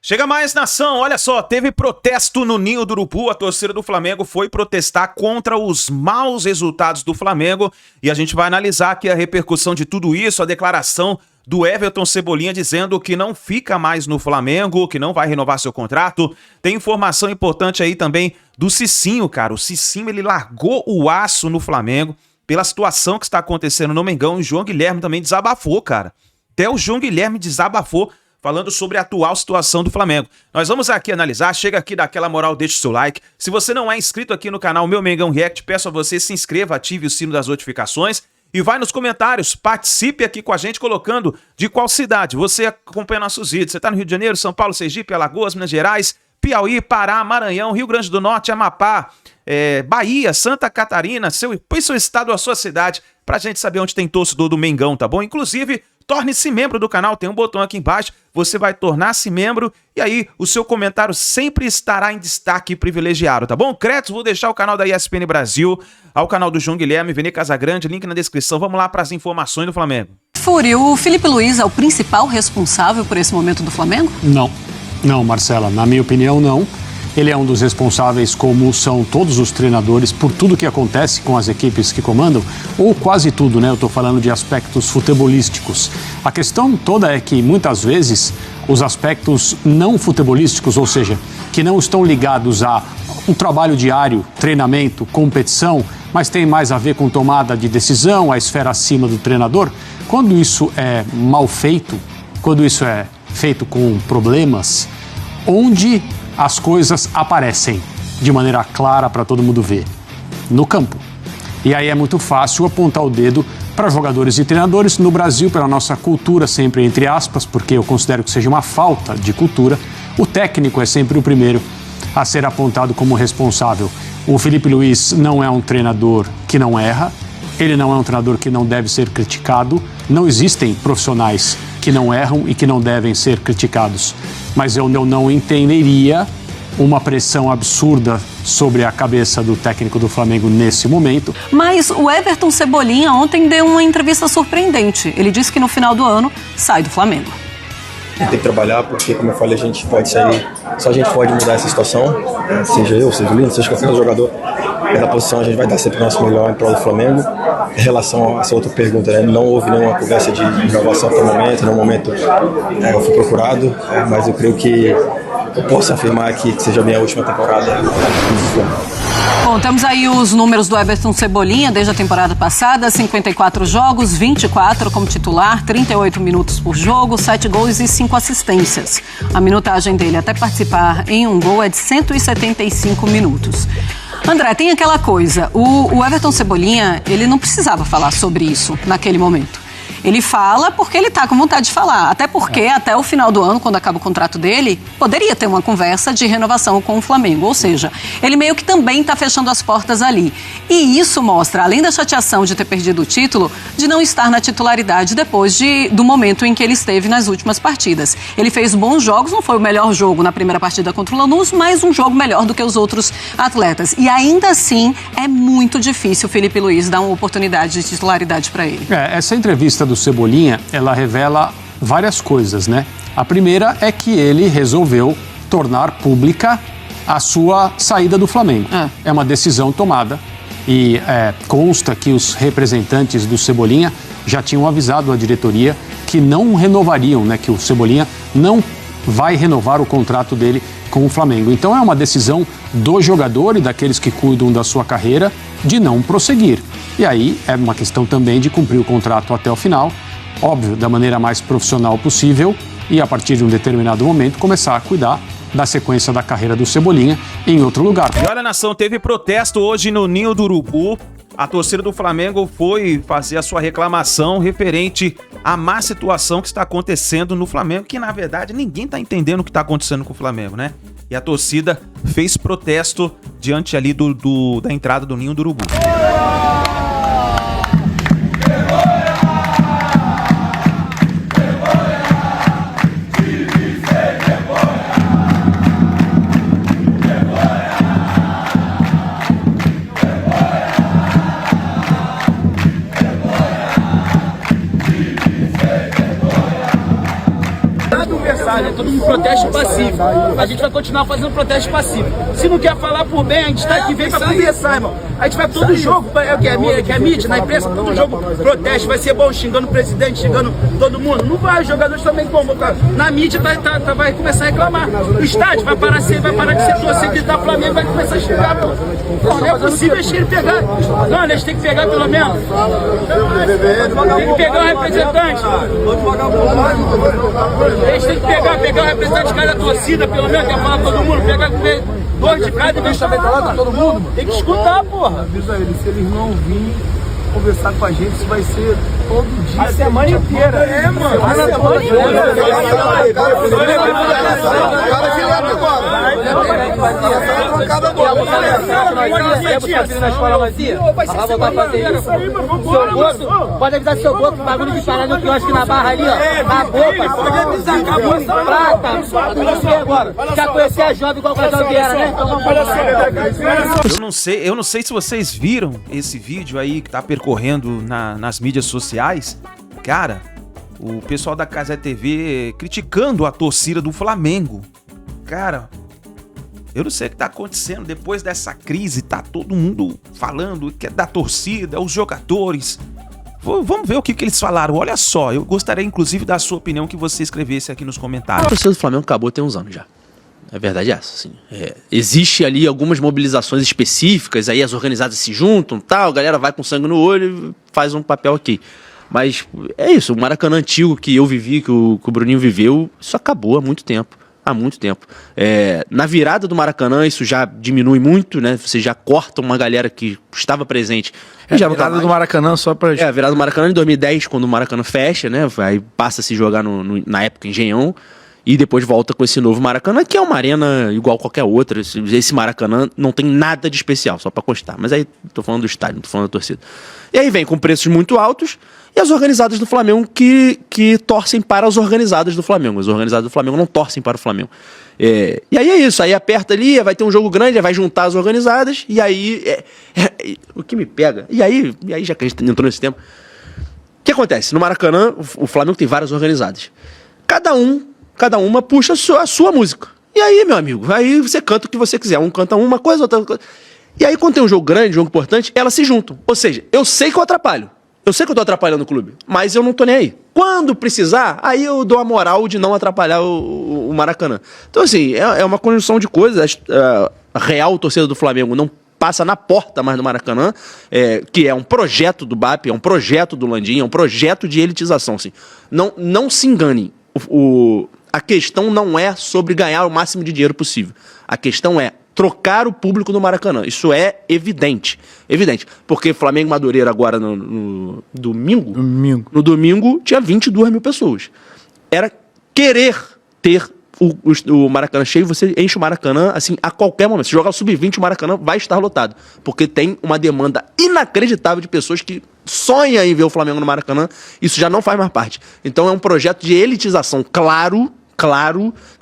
Chega mais, nação, olha só, teve protesto no Ninho do Urubu, a torcida do Flamengo foi protestar contra os maus resultados do Flamengo e a gente vai analisar aqui a repercussão de tudo isso, a declaração do Everton Cebolinha dizendo que não fica mais no Flamengo, que não vai renovar seu contrato. Tem informação importante aí também do Cicinho, cara, o Cicinho ele largou o aço no Flamengo pela situação que está acontecendo no Mengão e o João Guilherme também desabafou, cara. Até o João Guilherme desabafou falando sobre a atual situação do Flamengo. Nós vamos aqui analisar, chega aqui, dá aquela moral, deixa o seu like. Se você não é inscrito aqui no canal Meu Mengão React, peço a você se inscreva, ative o sino das notificações e vai nos comentários, participe aqui com a gente colocando de qual cidade você acompanha nossos vídeos. Você tá no Rio de Janeiro, São Paulo, Sergipe, Alagoas, Minas Gerais, Piauí, Pará, Maranhão, Rio Grande do Norte, Amapá, Bahia, Santa Catarina, põe seu estado, a sua cidade, pra gente saber onde tem torcedor do Mengão, tá bom? Inclusive, torne-se membro do canal, tem um botão aqui embaixo, você vai tornar-se membro e aí o seu comentário sempre estará em destaque privilegiado, tá bom? Créditos, vou deixar o canal da ESPN Brasil, ao canal do João Guilherme, Vene Casagrande, link na descrição. Vamos lá para as informações do Flamengo. Fúrio, o Filipe Luiz é o principal responsável por esse momento do Flamengo? Não, Marcela, na minha opinião não. Ele é um dos responsáveis, como são todos os treinadores, por tudo que acontece com as equipes que comandam, ou quase tudo, né? Eu estou falando de aspectos futebolísticos. A questão toda é que, muitas vezes, os aspectos não futebolísticos, ou seja, que não estão ligados a um trabalho diário, treinamento, competição, mas tem mais a ver com tomada de decisão, a esfera acima do treinador, quando isso é mal feito, quando isso é feito com problemas, onde as coisas aparecem de maneira clara para todo mundo ver, no campo. E aí é muito fácil apontar o dedo para jogadores e treinadores. No Brasil, pela nossa cultura, sempre entre aspas, porque eu considero que seja uma falta de cultura, o técnico é sempre o primeiro a ser apontado como responsável. O Filipe Luiz não é um treinador que não erra, ele não é um treinador que não deve ser criticado, não existem profissionais que não erram e que não devem ser criticados. Mas eu não entenderia uma pressão absurda sobre a cabeça do técnico do Flamengo nesse momento. Mas o Everton Cebolinha ontem deu uma entrevista surpreendente. Ele disse que no final do ano sai do Flamengo. Tem que trabalhar porque, como eu falei, a gente pode sair, só a gente pode mudar essa situação, seja eu, seja o Lino, seja qualquer jogador. Na posição a gente vai dar sempre o nosso melhor em prol do Flamengo. Em relação a essa outra pergunta, né, não houve nenhuma conversa de renovação até o momento, no momento eu fui procurado, mas eu creio que eu posso afirmar aqui que seja a minha última temporada. Bom, temos aí os números do Everton Cebolinha desde a temporada passada, 54 jogos, 24 como titular, 38 minutos por jogo, 7 gols e 5 assistências. A minutagem dele até participar em um gol é de 175 minutos. André, tem aquela coisa, o Everton Cebolinha, ele não precisava falar sobre isso naquele momento. Ele fala porque ele tá com vontade de falar. Até porque, até o final do ano, quando acaba o contrato dele, poderia ter uma conversa de renovação com o Flamengo. Ou seja, ele meio que também tá fechando as portas ali. E isso mostra, além da chateação de ter perdido o título, de não estar na titularidade depois do momento em que ele esteve nas últimas partidas. Ele fez bons jogos, não foi o melhor jogo na primeira partida contra o Lanús, mas um jogo melhor do que os outros atletas. E ainda assim, é muito difícil o Filipe Luiz dar uma oportunidade de titularidade para ele. Essa entrevista do Cebolinha, ela revela várias coisas, né? A primeira é que ele resolveu tornar pública a sua saída do Flamengo. É uma decisão tomada e consta que os representantes do Cebolinha já tinham avisado a diretoria que não renovariam, né? Que o Cebolinha não vai renovar o contrato dele com o Flamengo. Então é uma decisão do jogador e daqueles que cuidam da sua carreira de não prosseguir. E aí é uma questão também de cumprir o contrato até o final, óbvio, da maneira mais profissional possível e a partir de um determinado momento começar a cuidar da sequência da carreira do Cebolinha em outro lugar. E olha, nação, teve protesto hoje no Ninho do Urubu. A torcida do Flamengo foi fazer a sua reclamação referente à má situação que está acontecendo no Flamengo, que na verdade ninguém está entendendo o que está acontecendo com o Flamengo, né? E a torcida fez protesto diante ali da entrada do Ninho do Urubu. Todo mundo protesta protesto pacífico. A gente vai continuar fazendo protesto pacífico. Se não quer falar por bem, a gente tá aqui, vem pra conversar, irmão. A gente vai todo jogo, que é mídia, na imprensa, todo jogo protesto, vai ser bom, xingando o presidente, xingando todo mundo. Não vai, os jogadores também vão botar. Na mídia vai começar a reclamar. O estádio vai parar de ser torcedor da Flamengo, vai começar a xingar, pô. Não é possível eles querem pegar. Não, eles têm que pegar pelo menos. Tem que pegar o representante. Eles têm que pegar o representante de cada torcida, pelo menos, quer falar todo mundo, pegar dois de cada e deixar falar todo mundo. Tem que escutar, porra. Avisa eles, se eles não virem conversar com a gente, isso vai ser todo dia. A semana inteira. É, mano. A semana inteira. Pode avisar seu Boca, que bagulho de parar no quiosque na barra ali, ó. Acabou, pai. Pode avisar, acabou. Prata. Já conhecia a jovem igual a Jovem Vieira, né? Eu não sei se vocês viram esse vídeo aí que tá percorrendo nas mídias sociais. Cara, o pessoal da Cazé TV criticando a torcida do Flamengo. Cara, eu não sei o que tá acontecendo depois dessa crise. Tá todo mundo falando que é da torcida, os jogadores. Vamos ver o que eles falaram. Olha só, eu gostaria inclusive da sua opinião, que você escrevesse aqui nos comentários. A torcida do Flamengo acabou tem uns anos já. A verdade é essa, assim. Existe ali algumas mobilizações específicas, aí as organizadas se juntam, tal, a galera vai com sangue no olho e faz um papel aqui. Mas é isso, o Maracanã antigo que eu vivi, que o Bruninho viveu, isso acabou há muito tempo. Há muito tempo. Na virada do Maracanã, isso já diminui muito, né? Você já corta uma galera que estava presente. A virada do Maracanã só pra... A virada do Maracanã em 2010, quando o Maracanã fecha, né? Aí passa a se jogar na época Engenhão. E depois volta com esse novo Maracanã, que é uma arena igual qualquer outra. Esse Maracanã não tem nada de especial, só pra constar. Mas aí tô falando do estádio, não tô falando da torcida. E aí vem com preços muito altos e as organizadas do Flamengo que torcem para os organizados do Flamengo. Os organizados do Flamengo não torcem para o Flamengo. E aí é isso, aí aperta ali, vai ter um jogo grande, vai juntar as organizadas, e aí... o que me pega... E aí já que a gente entrou nesse tema... O que acontece? No Maracanã, o Flamengo tem várias organizadas. Cada uma puxa a sua música. E aí, meu amigo, aí você canta o que você quiser. Um canta uma coisa, outra coisa. E aí, quando tem um jogo grande, um jogo importante, elas se juntam. Ou seja, eu sei que eu atrapalho. Eu sei que eu tô atrapalhando o clube, mas eu não tô nem aí. Quando precisar, aí eu dou a moral de não atrapalhar o Maracanã. Então, assim, é uma conjunção de coisas. A real torcida do Flamengo não passa na porta mais do Maracanã, que é um projeto do BAP, é um projeto do Landim, é um projeto de elitização. Assim. Não se enganem. A questão não é sobre ganhar o máximo de dinheiro possível. A questão é trocar o público do Maracanã. Isso é evidente. Evidente. Porque Flamengo e Madureira agora no domingo. No domingo tinha 22 mil pessoas. Era querer ter o Maracanã cheio, você enche o Maracanã assim a qualquer momento. Se jogar o Sub-20, o Maracanã vai estar lotado. Porque tem uma demanda inacreditável de pessoas que sonham em ver o Flamengo no Maracanã. Isso já não faz mais parte. Então é um projeto de elitização claro,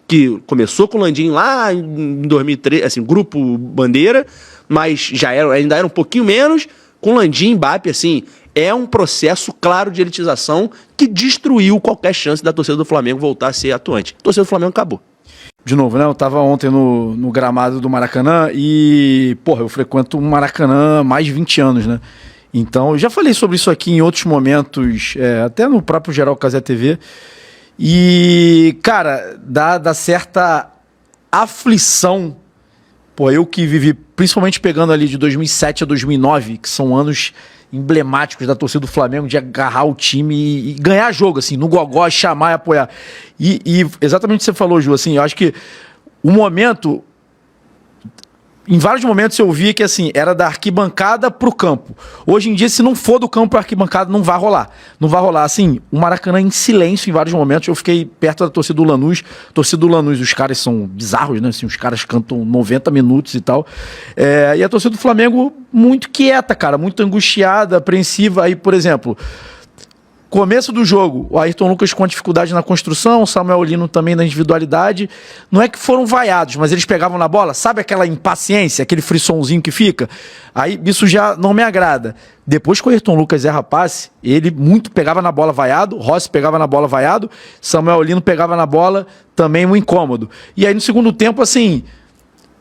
que começou com o Landim lá em 2003, assim, Grupo Bandeira, mas ainda era um pouquinho menos, com Landim, BAP, assim, é um processo claro de elitização que destruiu qualquer chance da torcida do Flamengo voltar a ser atuante. A torcida do Flamengo acabou. De novo, né? Eu tava ontem no gramado do Maracanã e, porra, eu frequento o Maracanã há mais de 20 anos, né? Então, eu já falei sobre isso aqui em outros momentos, até no próprio Geral Cazé TV. E, cara, dá certa aflição. Pô, eu que vivi, principalmente pegando ali de 2007 a 2009, que são anos emblemáticos da torcida do Flamengo, de agarrar o time e ganhar jogo, assim, no gogó, chamar e apoiar. E exatamente o que você falou, Ju, assim, eu acho que o momento... Em vários momentos eu via que, assim, era da arquibancada pro campo. Hoje em dia, se não for do campo pra arquibancada, não vai rolar. Não vai rolar. Assim, o Maracanã em silêncio em vários momentos. Eu fiquei perto da torcida do Lanús. Torcida do Lanús, os caras são bizarros, né? Assim, os caras cantam 90 minutos e tal. E a torcida do Flamengo muito quieta, cara. Muito angustiada, apreensiva. Aí, por exemplo... Começo do jogo, o Ayrton Lucas com dificuldade na construção, o Samuel Lino também na individualidade. Não é que foram vaiados, mas eles pegavam na bola, sabe aquela impaciência, aquele frissonzinho que fica? Aí isso já não me agrada. Depois que o Ayrton Lucas erra passe, ele muito pegava na bola vaiado, Rossi pegava na bola vaiado, Samuel Lino pegava na bola também muito incômodo. E aí no segundo tempo, assim,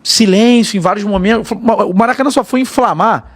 silêncio em vários momentos. O Maracanã só foi inflamar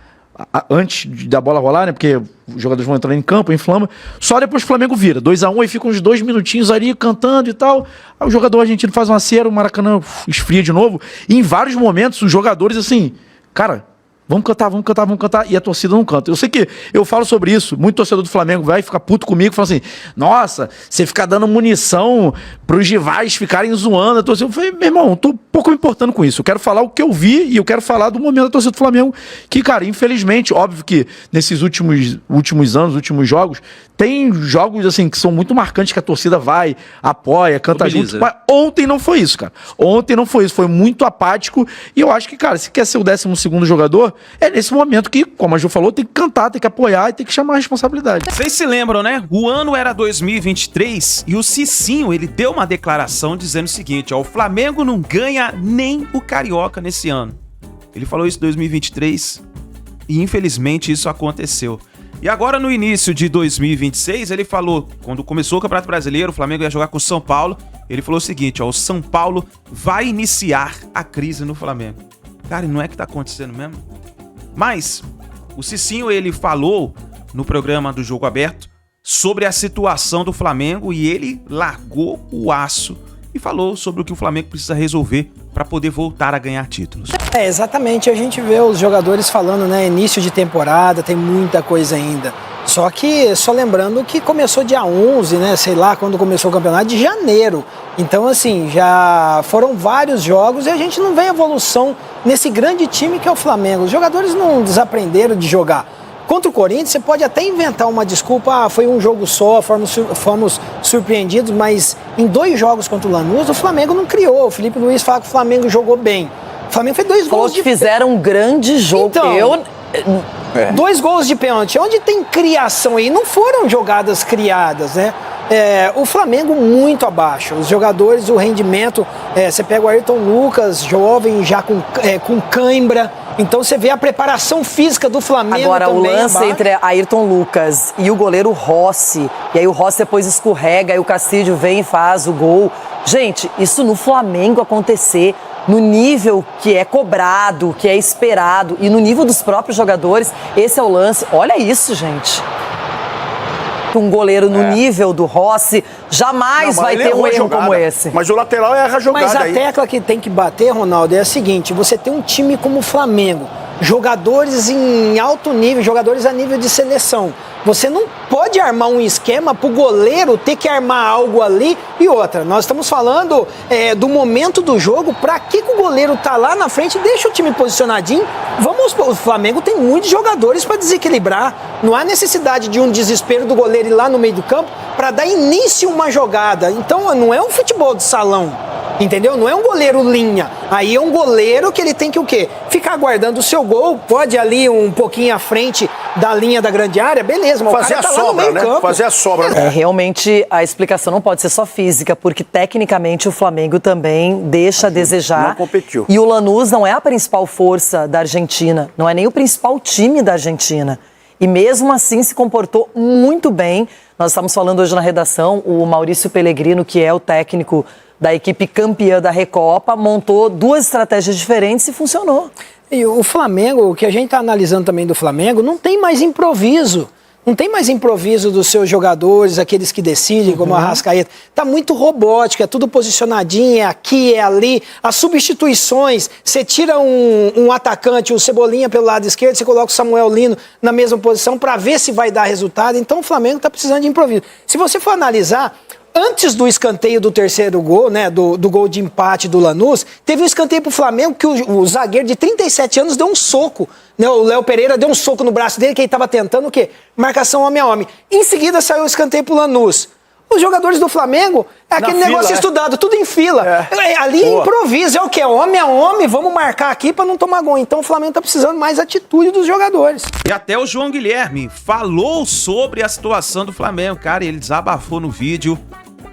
antes da bola rolar, né? Porque os jogadores vão entrar em campo, inflama. Só depois o Flamengo vira 2-1 e fica uns 2 minutinhos ali cantando e tal. Aí o jogador argentino faz uma cera, o Maracanã esfria de novo. E em vários momentos os jogadores assim, cara, vamos cantar, vamos cantar, vamos cantar. E a torcida não canta. Eu sei que eu falo sobre isso. Muito torcedor do Flamengo vai ficar puto comigo, fala assim, nossa, você fica dando munição pros rivais ficarem zoando a torcida. Eu falei, meu irmão, tô pouco me importando com isso. Eu quero falar o que eu vi e eu quero falar do momento da torcida do Flamengo, que, cara, infelizmente, óbvio que nesses últimos anos, últimos jogos, tem jogos, assim, que são muito marcantes, que a torcida vai, apoia, canta junto. Mas ontem não foi isso, cara. Ontem não foi isso. Foi muito apático. E eu acho que, cara, se quer ser o 12º jogador, é nesse momento que, como a Ju falou, tem que cantar, tem que apoiar e tem que chamar a responsabilidade. Vocês se lembram, né? O ano era 2023 e o Cicinho, ele deu uma declaração dizendo o seguinte, ó, o Flamengo não ganha nem o Carioca nesse ano. Ele falou isso em 2023 e infelizmente isso aconteceu. E agora no início de 2026, ele falou, quando começou o Campeonato Brasileiro, o Flamengo ia jogar com o São Paulo, ele falou o seguinte, ó, o São Paulo vai iniciar a crise no Flamengo. Cara, não é que tá acontecendo mesmo? Mas o Cicinho, ele falou no programa do Jogo Aberto sobre a situação do Flamengo e ele largou o aço e falou sobre o que o Flamengo precisa resolver para poder voltar a ganhar títulos. Exatamente, a gente vê os jogadores falando, né, início de temporada, tem muita coisa ainda. Só que, só lembrando que começou dia 11, né, sei lá, quando começou o campeonato, de janeiro. Então, assim, já foram vários jogos e a gente não vê evolução nesse grande time que é o Flamengo. Os jogadores não desaprenderam de jogar. Contra o Corinthians, você pode até inventar uma desculpa, foi um jogo só, fomos surpreendidos, mas em 2 jogos contra o Lanús, o Flamengo não criou. O Felipe Luiz fala que o Flamengo jogou bem. O Flamengo fez 2 gols de... fizeram um grande jogo. Então, 2 gols de pênalti. Onde tem criação aí? Não foram jogadas criadas, né? O Flamengo muito abaixo. Os jogadores, o rendimento... você pega o Ayrton Lucas, jovem, já com cãibra. Então você vê a preparação física do Flamengo. Agora, também o lance abaixo. entre Ayrton Lucas e o goleiro Rossi, e aí o Rossi depois escorrega, e o Castilho vem e faz o gol. Gente, isso no Flamengo acontecer, no nível que é cobrado, que é esperado, e no nível dos próprios jogadores, esse é o lance. Olha isso, gente. Um goleiro no nível do Rossi jamais vai ter um erro como esse. Mas o lateral erra a jogada. Mas a tecla que tem que bater, Ronaldo, é a seguinte: você tem um time como o Flamengo, jogadores em alto nível, jogadores a nível de seleção. Você não pode armar um esquema pro goleiro ter que armar algo ali. E outra, nós estamos falando do momento do jogo. Pra que o goleiro tá lá na frente? Deixa o time posicionadinho. O Flamengo tem muitos jogadores para desequilibrar. Não há necessidade de um desespero do goleiro ir lá no meio do campo para dar início a uma jogada. Então não é um futebol de salão. Entendeu? Não é um goleiro linha. Aí é um goleiro que ele tem que o quê? Ficar aguardando o seu gol, pode ali um pouquinho à frente da linha da grande área, beleza, mas fazer o cara a tá lá no meio sobra, né? campo. Fazer a sobra. Realmente a explicação não pode ser só física, porque tecnicamente o Flamengo também deixa a desejar. Não competiu. E o Lanús não é a principal força da Argentina, não é nem o principal time da Argentina. E mesmo assim se comportou muito bem. Nós estamos falando hoje na redação, o Maurício Pellegrino, que é o técnico da equipe campeã da Recopa, montou 2 estratégias diferentes e funcionou. E o Flamengo, o que a gente está analisando também do Flamengo, não tem mais improviso. Não tem mais improviso dos seus jogadores, aqueles que decidem, como a Arrascaeta. Tá muito robótico, é tudo posicionadinho, é aqui, é ali. As substituições, você tira um atacante, o Cebolinha pelo lado esquerdo, você coloca o Samuel Lino na mesma posição para ver se vai dar resultado. Então o Flamengo tá precisando de improviso. Se você for analisar, antes do escanteio do terceiro gol, né, do gol de empate do Lanús, teve um escanteio pro Flamengo que o zagueiro de 37 anos deu um soco. Né, o Léo Pereira deu um soco no braço dele, que ele estava tentando o quê? Marcação homem a homem. Em seguida saiu o escanteio pro Lanús. Os jogadores do Flamengo é aquele negócio estudado, tudo em fila. Ali é improviso, é o quê? Homem a homem, vamos marcar aqui pra não tomar gol. Então o Flamengo tá precisando mais atitude dos jogadores. E até o João Guilherme falou sobre a situação do Flamengo. Cara, ele desabafou no vídeo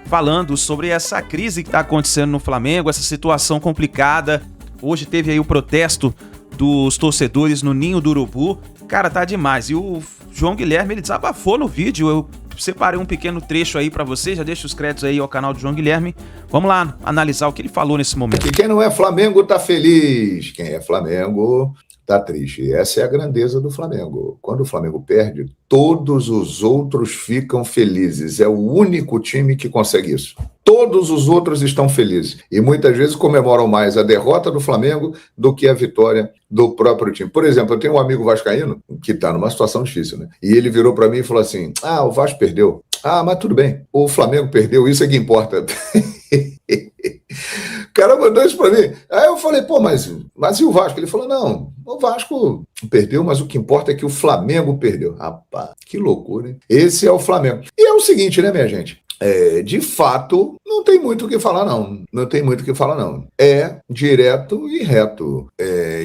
falando sobre essa crise que tá acontecendo no Flamengo, essa situação complicada. Hoje teve aí o protesto dos torcedores no Ninho do Urubu. Cara, tá demais. E o João Guilherme, ele desabafou no vídeo. Eu separei um pequeno trecho aí pra você. Já deixa os créditos aí ao canal do João Guilherme. Vamos lá analisar o que ele falou nesse momento. E quem não é Flamengo tá feliz. Quem é Flamengo tá triste. Essa é a grandeza do Flamengo. Quando o Flamengo perde, todos os outros ficam felizes. É o único time que consegue isso. Todos os outros estão felizes. E muitas vezes comemoram mais a derrota do Flamengo do que a vitória do próprio time. Por exemplo, eu tenho um amigo vascaíno que está numa situação difícil, né? E ele virou para mim e falou assim: o Vasco perdeu. Mas tudo bem. O Flamengo perdeu, isso é que importa. O cara mandou isso pra mim. Aí eu falei, mas e o Vasco? Ele falou, não, o Vasco perdeu, mas o que importa é que o Flamengo perdeu. Rapaz, que loucura, hein? Esse é o Flamengo. E é o seguinte, né, minha gente? De fato, não tem muito o que falar, não. Não tem muito o que falar, não. É direto e reto.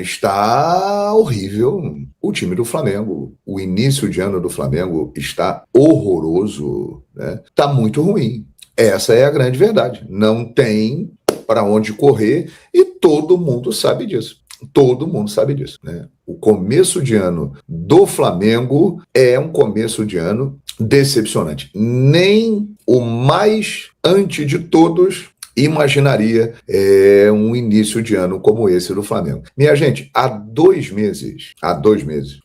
Está horrível o time do Flamengo. O início de ano do Flamengo está horroroso, né? Está muito ruim. Essa é a grande verdade. Não tem para onde correr e todo mundo sabe disso. Todo mundo sabe disso, né? O começo de ano do Flamengo é um começo de ano decepcionante. Nem o mais antes de todos imaginaria um início de ano como esse do Flamengo. Minha gente, há 2 meses,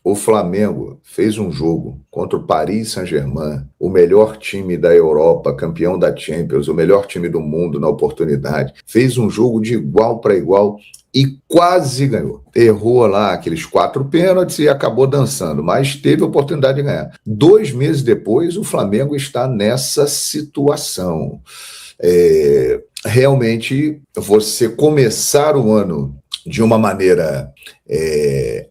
o Flamengo fez um jogo contra o Paris Saint-Germain, o melhor time da Europa, campeão da Champions, o melhor time do mundo na oportunidade. Fez um jogo de igual para igual e quase ganhou. Errou lá aqueles 4 pênaltis e acabou dançando, mas teve a oportunidade de ganhar. 2 meses depois, o Flamengo está nessa situação. Realmente, você começar o ano de uma maneira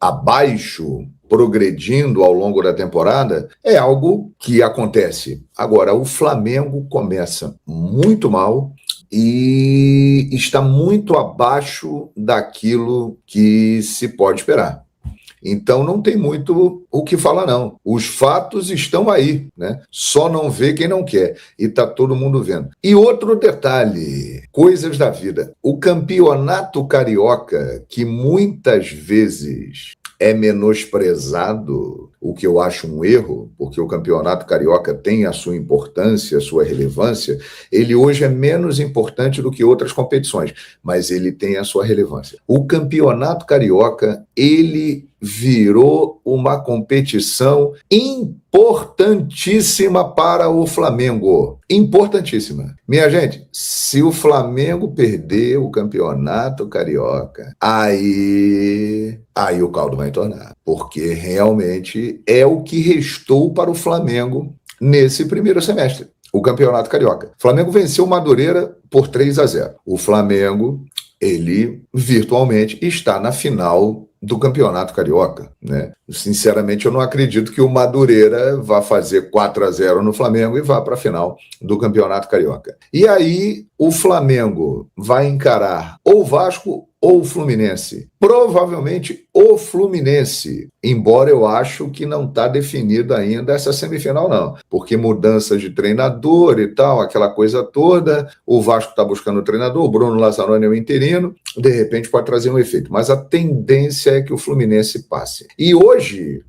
abaixo, progredindo ao longo da temporada, é algo que acontece. Agora, o Flamengo começa muito mal e está muito abaixo daquilo que se pode esperar. Então não tem muito o que falar, não. Os fatos estão aí, né? Só não vê quem não quer. E está todo mundo vendo. E outro detalhe, coisas da vida. O campeonato carioca, que muitas vezes é menosprezado, o que eu acho um erro, porque o campeonato carioca tem a sua importância, a sua relevância. Ele hoje é menos importante do que outras competições, mas ele tem a sua relevância. O campeonato carioca, ele virou uma competição importantíssima para o Flamengo. Importantíssima. Minha gente, se o Flamengo perder o campeonato carioca, aí o caldo vai tornar. Porque realmente é o que restou para o Flamengo nesse primeiro semestre. O campeonato carioca. O Flamengo venceu o Madureira por 3-0. O Flamengo, ele virtualmente está na final do campeonato carioca, né? Sinceramente, eu não acredito que o Madureira vá fazer 4-0 no Flamengo e vá para a final do campeonato carioca. E aí o Flamengo vai encarar ou o Vasco ou o Fluminense. Provavelmente o Fluminense, embora eu acho que não está definido ainda essa semifinal, não. Porque mudança de treinador e tal, aquela coisa toda, o Vasco está buscando o treinador, o Bruno Lazzaroni é o interino, de repente pode trazer um efeito. Mas a tendência é que o Fluminense passe. E hoje,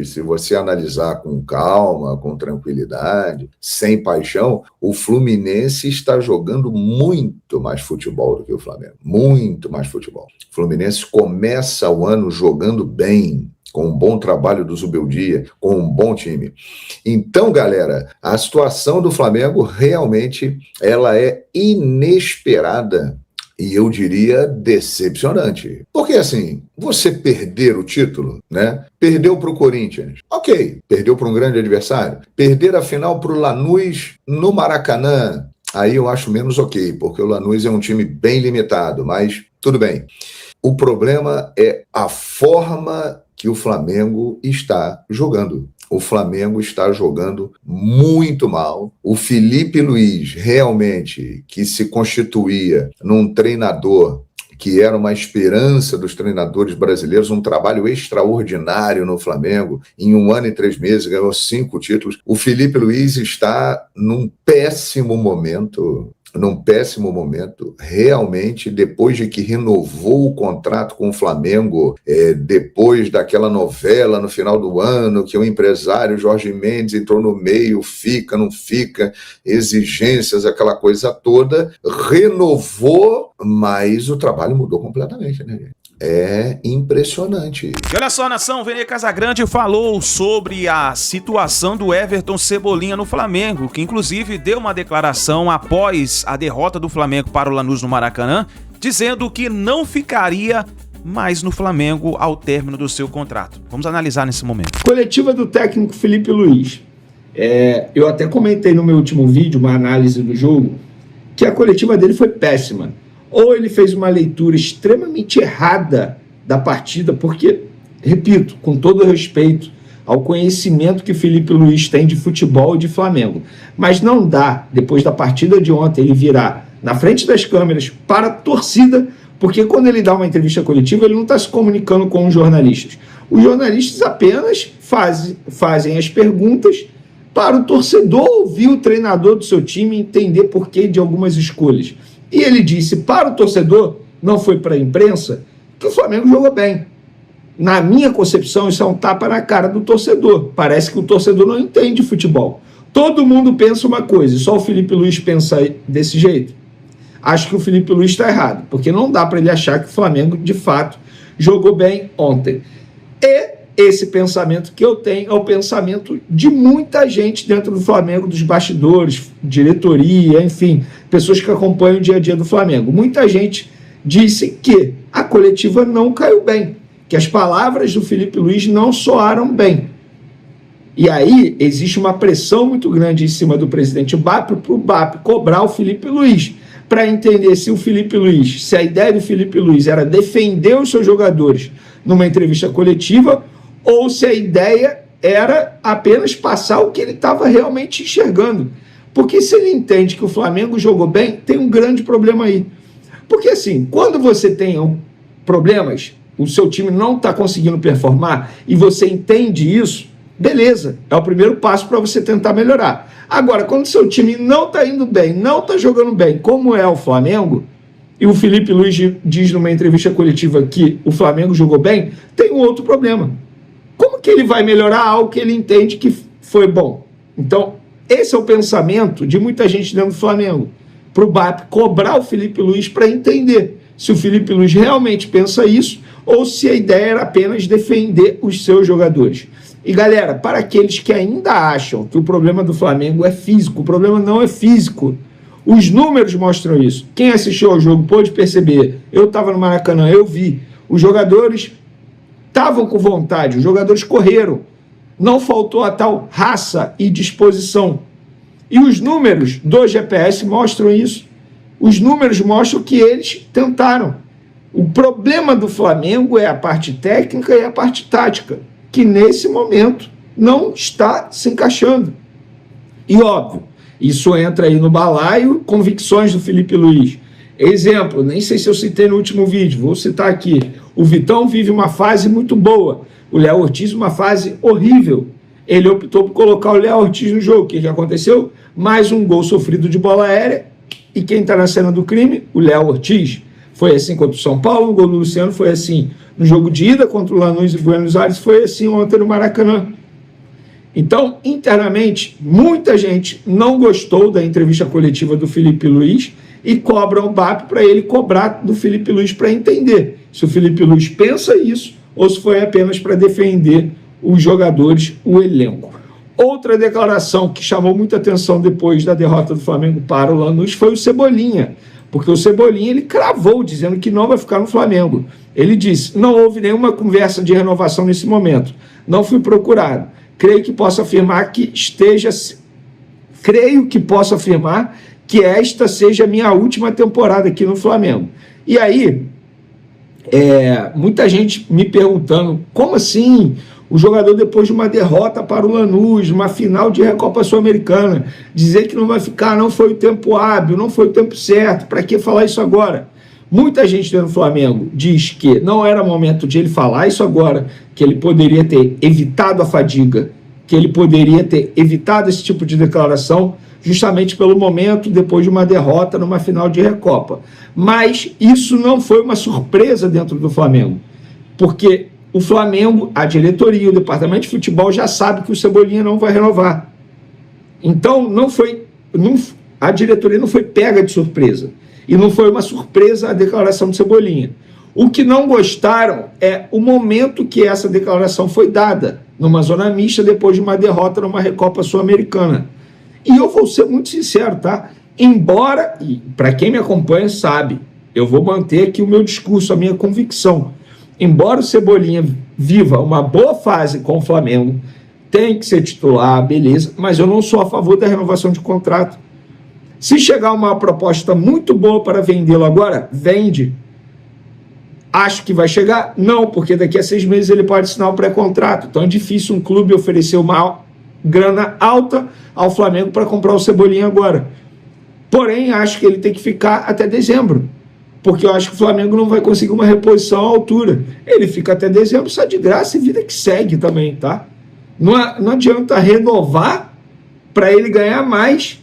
se você analisar com calma, com tranquilidade, sem paixão, o Fluminense está jogando muito mais futebol do que o Flamengo. Muito mais futebol. O Fluminense começa o ano jogando bem, com um bom trabalho do Zubeldia, com um bom time. Então, galera, a situação do Flamengo realmente ela é inesperada e eu diria decepcionante. Porque assim, você perder o título, né? Perdeu para o Corinthians. Ok, perdeu para um grande adversário. Perder a final para o Lanús no Maracanã. Aí eu acho menos ok, porque o Lanús é um time bem limitado, mas tudo bem. O problema é a forma que o Flamengo está jogando. O Flamengo está jogando muito mal. O Felipe Luiz, realmente, que se constituía num treinador que era uma esperança dos treinadores brasileiros, um trabalho extraordinário no Flamengo. Em 1 ano e 3 meses, ganhou 5 títulos. O Felipe Luiz está num péssimo momento, realmente, depois de que renovou o contrato com o Flamengo, depois daquela novela no final do ano, que o empresário Jorge Mendes entrou no meio, fica, não fica, exigências, aquela coisa toda, renovou, mas o trabalho mudou completamente, né, gente? É impressionante. E olha só, nação, Vene Casagrande falou sobre a situação do Everton Cebolinha no Flamengo, que inclusive deu uma declaração após a derrota do Flamengo para o Lanús no Maracanã, dizendo que não ficaria mais no Flamengo ao término do seu contrato. Vamos analisar nesse momento. Coletiva do técnico Felipe Luiz. Eu até comentei no meu último vídeo, uma análise do jogo, que a coletiva dele foi péssima. Ou ele fez uma leitura extremamente errada da partida, porque, repito, com todo respeito ao conhecimento que Felipe Luiz tem de futebol e de Flamengo, mas não dá, depois da partida de ontem, ele virar na frente das câmeras para a torcida, porque quando ele dá uma entrevista coletiva, ele não está se comunicando com os jornalistas. Os jornalistas apenas fazem as perguntas para o torcedor ouvir o treinador do seu time e entender porquê de algumas escolhas. E ele disse para o torcedor, não foi para a imprensa, que o Flamengo jogou bem. Na minha concepção, isso é um tapa na cara do torcedor. Parece que o torcedor não entende futebol. Todo mundo pensa uma coisa, só o Felipe Luiz pensa desse jeito. Acho que o Felipe Luiz está errado, porque não dá para ele achar que o Flamengo, de fato, jogou bem ontem. E esse pensamento que eu tenho é o pensamento de muita gente dentro do Flamengo, dos bastidores, diretoria, enfim, pessoas que acompanham o dia a dia do Flamengo. Muita gente disse que a coletiva não caiu bem, que as palavras do Felipe Luiz não soaram bem. E aí existe uma pressão muito grande em cima do presidente BAP para o BAP cobrar o Felipe Luiz, para entender se o Felipe Luiz, se a ideia do Felipe Luiz era defender os seus jogadores numa entrevista coletiva, ou se a ideia era apenas passar o que ele estava realmente enxergando. Porque se ele entende que o Flamengo jogou bem, tem um grande problema aí. Porque assim, quando você tem problemas, o seu time não está conseguindo performar, e você entende isso, beleza, é o primeiro passo para você tentar melhorar. Agora, quando o seu time não está indo bem, não está jogando bem, como é o Flamengo, e o Felipe Luiz diz numa entrevista coletiva que o Flamengo jogou bem, tem um outro problema. Como que ele vai melhorar algo que ele entende que foi bom? Então, esse é o pensamento de muita gente dentro do Flamengo. Para o BAP cobrar o Felipe Luiz para entender se o Felipe Luiz realmente pensa isso ou se a ideia era apenas defender os seus jogadores. E galera, para aqueles que ainda acham que o problema do Flamengo é físico, o problema não é físico. Os números mostram isso. Quem assistiu ao jogo pôde perceber. Eu estava no Maracanã, eu vi. Os jogadores estavam com vontade, os jogadores correram. Não faltou a tal raça e disposição. E os números do GPS mostram isso. Os números mostram que eles tentaram. O problema do Flamengo é a parte técnica e a parte tática, que nesse momento não está se encaixando. E óbvio, isso entra aí no balaio, convicções do Felipe Luiz. Exemplo, nem sei se eu citei no último vídeo, vou citar aqui. O Vitão vive uma fase muito boa, o Léo Ortiz uma fase horrível. Ele optou por colocar o Léo Ortiz no jogo. O que aconteceu? Mais um gol sofrido de bola aérea. E quem está na cena do crime? O Léo Ortiz. Foi assim contra o São Paulo, o gol do Luciano foi assim no jogo de ida contra o Lanús e Buenos Aires, foi assim ontem no Maracanã. Então, internamente, muita gente não gostou da entrevista coletiva do Felipe Luiz e cobra o BAP para ele cobrar do Felipe Luiz para entender se o Felipe Luiz pensa isso ou se foi apenas para defender os jogadores, o elenco. Outra declaração que chamou muita atenção depois da derrota do Flamengo para o Lanús foi o Cebolinha, porque o Cebolinha ele cravou dizendo que não vai ficar no Flamengo. Ele disse, não houve nenhuma conversa de renovação nesse momento, não fui procurado. Creio que posso afirmar que esta seja a minha última temporada aqui no Flamengo. E aí, muita gente me perguntando, como assim O jogador, depois de uma derrota para o Lanús, uma final de Recopa Sul-Americana, dizer que não vai ficar, não foi o tempo hábil, não foi o tempo certo, para que falar isso agora? Muita gente dentro do Flamengo diz que não era momento de ele falar isso agora, que ele poderia ter evitado a fadiga, que ele poderia ter evitado esse tipo de declaração, justamente pelo momento, depois de uma derrota numa final de Recopa. Mas isso não foi uma surpresa dentro do Flamengo, porque o Flamengo, a diretoria, o departamento de futebol já sabe que o Cebolinha não vai renovar. Então, a diretoria não foi pega de surpresa. E não foi uma surpresa a declaração de Cebolinha. O que não gostaram é o momento que essa declaração foi dada, numa zona mista, depois de uma derrota numa Recopa Sul-Americana. E eu vou ser muito sincero, tá? Embora, e para quem me acompanha sabe, eu vou manter aqui o meu discurso, a minha convicção. Embora o Cebolinha viva uma boa fase com o Flamengo, tem que ser titular, beleza, mas eu não sou a favor da renovação de contrato. Se chegar uma proposta muito boa para vendê-lo agora, vende. Acho que vai chegar? Não, porque daqui a 6 meses ele pode assinar o pré-contrato. Então é difícil um clube oferecer uma grana alta ao Flamengo para comprar o Cebolinha agora. Porém, acho que ele tem que ficar até dezembro, porque eu acho que o Flamengo não vai conseguir uma reposição à altura. Ele fica até dezembro, só de graça e vida que segue também, tá? Não adianta renovar para ele ganhar mais.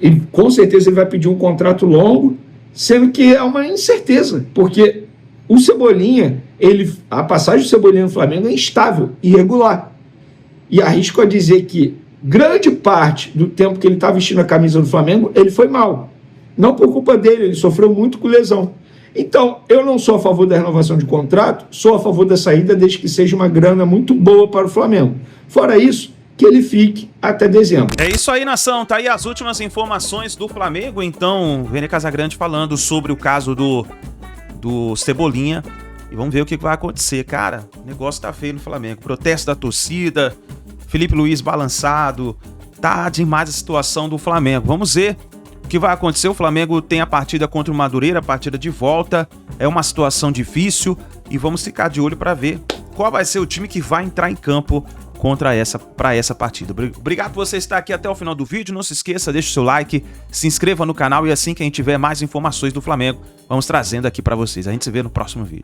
E com certeza ele vai pedir um contrato longo, sendo que é uma incerteza, porque o Cebolinha, a passagem do Cebolinha no Flamengo é instável, irregular. E arrisco a dizer que grande parte do tempo que ele está vestindo a camisa do Flamengo, ele foi mal. Não por culpa dele, ele sofreu muito com lesão. Então, eu não sou a favor da renovação de contrato, sou a favor da saída desde que seja uma grana muito boa para o Flamengo. Fora isso, que ele fique até dezembro. É isso aí, nação. Tá aí as últimas informações do Flamengo. Então, Vene Casagrande falando sobre o caso do Cebolinha. E vamos ver o que vai acontecer. Cara, o negócio tá feio no Flamengo. Protesto da torcida, Felipe Luiz balançado. Tá demais a situação do Flamengo. Vamos ver o que vai acontecer. O Flamengo tem a partida contra o Madureira, a partida de volta. É uma situação difícil e vamos ficar de olho para ver qual vai ser o time que vai entrar em campo para essa partida. Obrigado por você estar aqui até o final do vídeo. Não se esqueça, deixa o seu like, se inscreva no canal e assim que a gente tiver mais informações do Flamengo, vamos trazendo aqui para vocês. A gente se vê no próximo vídeo.